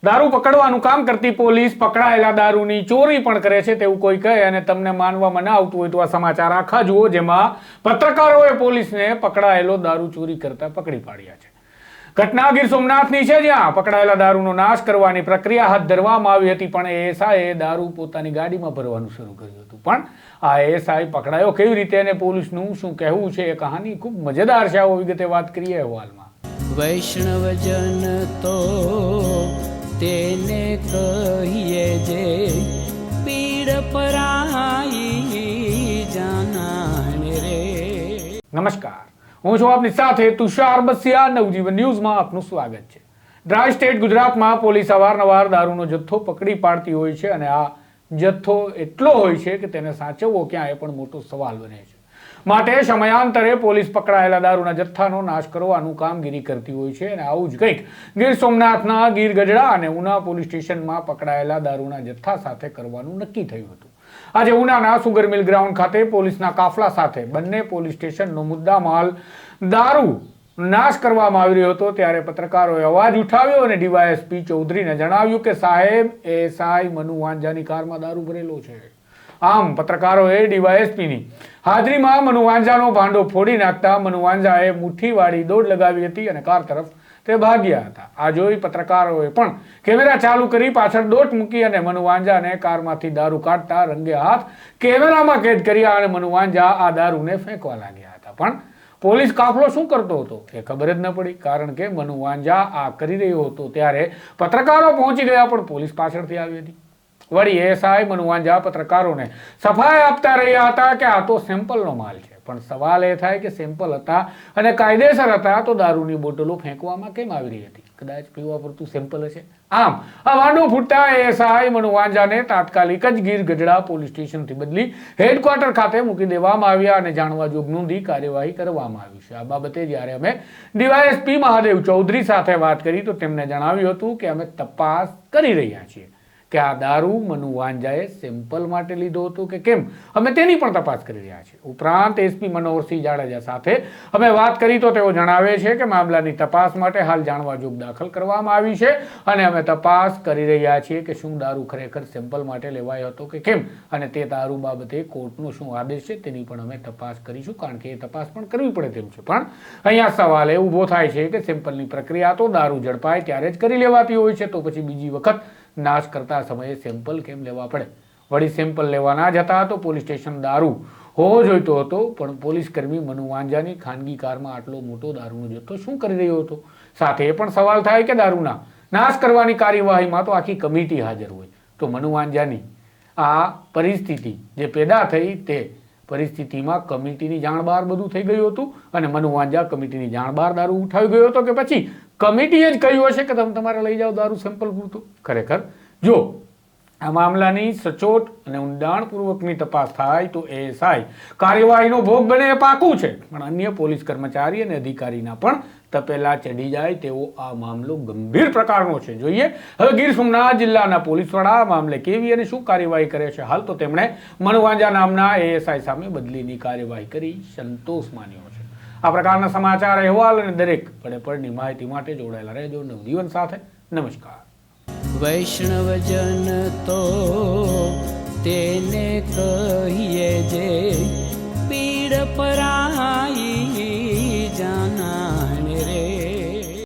દારૂ પકડવાનું કામ કરતી પોલીસ પકડાયેલા દારૂની ચોરી પણ કરે છે તેવું કોઈ કહે અને તમને માનવામાં ના આવતું હોય તો આ સમાચાર આખા જુઓ, જેમાં પત્રકારોએ પોલીસને પકડાયેલો દારૂ ચોરી કરતા પકડી પાડ્યા છે। ઘટના ગીર સોમનાથની છે, જ્યાં પકડાયેલા દારૂનો નાશ કરવાની પ્રક્રિયા હાથ ધરવામાં આવી હતી, પણ એએસઆઈએ દારૂ પોતાની ગાડીમાં ભરવાનું શરૂ કર્યું હતું। પણ આ એએસઆઈ પકડાયો કેવી રીતે અને પોલીસનું શું કહેવું છે એ કહાની ખૂબ મજેદાર છે। આવો વિગતે વાત કરીએ અહેવાલમાં। વૈષ્ણવજન તો તેને કહીએ જે પીડ પરાઈ જાનાને રે। નમસ્કાર, હું છું આપની સાથે તુષાર બસિયા। નવજીવન ન્યૂઝમાં આપનું સ્વાગત છે। ડ્રાય સ્ટેટ ગુજરાતમાં પોલીસ અવારનવાર દારૂનો જથ્થો પકડી પાડતી હોય છે અને આ જથ્થો એટલો હોય છે કે તેને સાચવવો ક્યાં એ પણ મોટો સવાલ બને છે। માટે સમયાંતરે પોલીસ પકડાયેલા દારૂના જથ્થાનો નાશ કરવાનું કામગીરી કરતી હોય છે અને આવું જ કંઈક ગીર સોમનાથના ગીર ગઢડા અને ઉના પોલીસ સ્ટેશનમાં પકડાયેલા દારૂના જથ્થા સાથે કરવાનું નક્કી થયું હતું। આજે ઉનાના સુગર મિલ ગ્રાઉન્ડ ખાતે પોલીસના કાફલા સાથે બંને પોલીસ સ્ટેશનનો મુદ્દામાલ દારૂ નાશ કરવામાં આવી રહ્યો હતો, ત્યારે પત્રકારોએ અવાજ ઉઠાવ્યો અને ડીવાયએસપી ચૌધરીને જણાવ્યું કે સાહેબ, એએસઆઈ મનુ વાંઝાની કારમાં દારૂ ભરેલો છે। આમ પત્રકારોએ ડીવાયએસપીની હાજરીમાં મનુ વાંઝાનો ભાંડો ફોડી નાખતા મનુ વાંઝાએ મુઠ્ઠીવાળી દોડ લગાવી હતી અને કાર તરફ તે ભાગ્યા હતા। આ જોઈ પત્રકારોએ પણ કેમેરા ચાલુ કરી પાછળ દોટ મૂકી અને મનુ વાંઝાને કારમાંથી દારૂ કાઢતા રંગે હાથ કેમેરામાં કેદ કર્યા અને મનુ વાંઝા આ દારૂને ફેંકવા લાગ્યા હતા। પણ પોલીસ કાફલો શું કરતો હતો એ ખબર જ ન પડી, કારણ કે મનુ વાંઝા આ કરી રહ્યો હતો ત્યારે પત્રકારો પહોંચી ગયા, પણ પોલીસ પાછળથી આવી હતી। વળી એએસઆઈ મનુ વાંઝા પત્રકારોને સફાઈ આપતા રહ્યા હતા કે આ તો સેમ્પલનો માલ છે, પણ સવાલ એ થાય કે સેમ્પલ હતા અને કાયદેસર હતા તો દારૂની બોટલો ફેંકવામાં કેમ આવી રહી હતી? કદાચ પીવા પૂરતું સેમ્પલ હશે। આમ આ વાંડો ફૂટતા એએસઆઈ મનુ વાંઝાને તાત્કાલિક જ ગીર ગઢડા પોલીસ સ્ટેશનથી બદલી હેડક્વાર્ટર ખાતે મૂકી દેવામાં આવ્યા અને જાણવા જોગ નોંધી કાર્યવાહી કરવામાં આવી છે। આ બાબતે જ્યારે અમે ડીવાયએસપી મહાદેવ ચૌધરી સાથે વાત કરી તો તેમણે જણાવ્યું હતું કે અમે તપાસ કરી રહ્યા છીએ કે આ દારૂ મનુ વાંઝાએ સેમ્પલ માટે લીધો હતો કે કેમ, અમે તેની પણ તપાસ કરી રહ્યા છીએ। ઉપરાંત એસપી મનોહરસિંહ જાડેજા સાથે અમે વાત કરી તો તેઓ જણાવે છે કે મામલાની તપાસ માટે હાલ જાણવા જોગ દાખલ કરવામાં આવી છે અને અમે તપાસ કરી રહ્યા છીએ કે શું દારૂ ખરેખર સેમ્પલ માટે લેવાયો હતો કે કેમ, અને તે દારૂ બાબતે કોર્ટનો શું આદેશ છે તેની પણ અમે તપાસ કરીશું, કારણ કે એ તપાસ પણ કરવી પડે તેમ છે। પણ અહીંયા સવાલ એ ઊભો થાય છે કે સેમ્પલની પ્રક્રિયા તો દારૂ ઝડપાય ત્યારે જ કરી લેવાતી હોય છે, તો પછી બીજી વખત નાશ કરતા સમયે સેમ્પલ કેમ લેવા પડે? વળી સેમ્પલ લેવા ના જતા તો પોલીસ સ્ટેશન દારૂ હોવો જોઈતો હતો, પણ પોલીસ કર્મી મનુ વાંઝાની ખાનગી કારમાં આટલો મોટો દારૂનો જથ્થો શું કરી રહ્યો હતો? સાથે એ પણ સવાલ થાય કે દારૂના નાશ કરવાની કાર્યવાહીમાં તો આખી કમિટી હાજર હોય, તો મનુ વાંઝાની આ પરિસ્થિતિ જે પેદા થઈ તે પરિસ્થિતિમાં કમિટીની જાણ બહાર બધું થઈ ગયું હતું અને મનુ વાંઝા કમિટીની જાણ બહાર દારૂ ઉઠાવી ગયો હતો કે પછી કમિટીએ જ કહ્યું હશે કે તમે તમારે લઈ જાઓ દારૂ સેમ્પલ પૂરતું? ખરેખર જો આ મામલાની સચોટ અને ઊંડાણપૂર્વકની તપાસ થાય તો એએસઆઈ કાર્યવાહીનો ભોગ બને એ પાકું છે, પણ અન્ય પોલીસ કર્મચારી અને અધિકારીના પણ તપેલા ચડી જાય તેવો આ મામલો ગંભીર પ્રકારનો છે। જોઈએ હવે ગીર સોમનાથ જિલ્લાના પોલીસ વડા આ મામલે કેવી અને શું કાર્યવાહી કરે છે। હાલ તો તેમણે મનુ વાંઝા નામના એએસઆઈ સામે બદલીની કાર્યવાહી કરી સંતોષ માન્યો છે। આ પ્રકારના સમાચાર, અહેવાલ અને દરેક પળે માહિતી માટે જોડાયેલા રહેજો નવજીવન સાથે। નમસ્કાર। વૈષ્ણવજન તો તેને કહીએ જે પીડ પરાઈ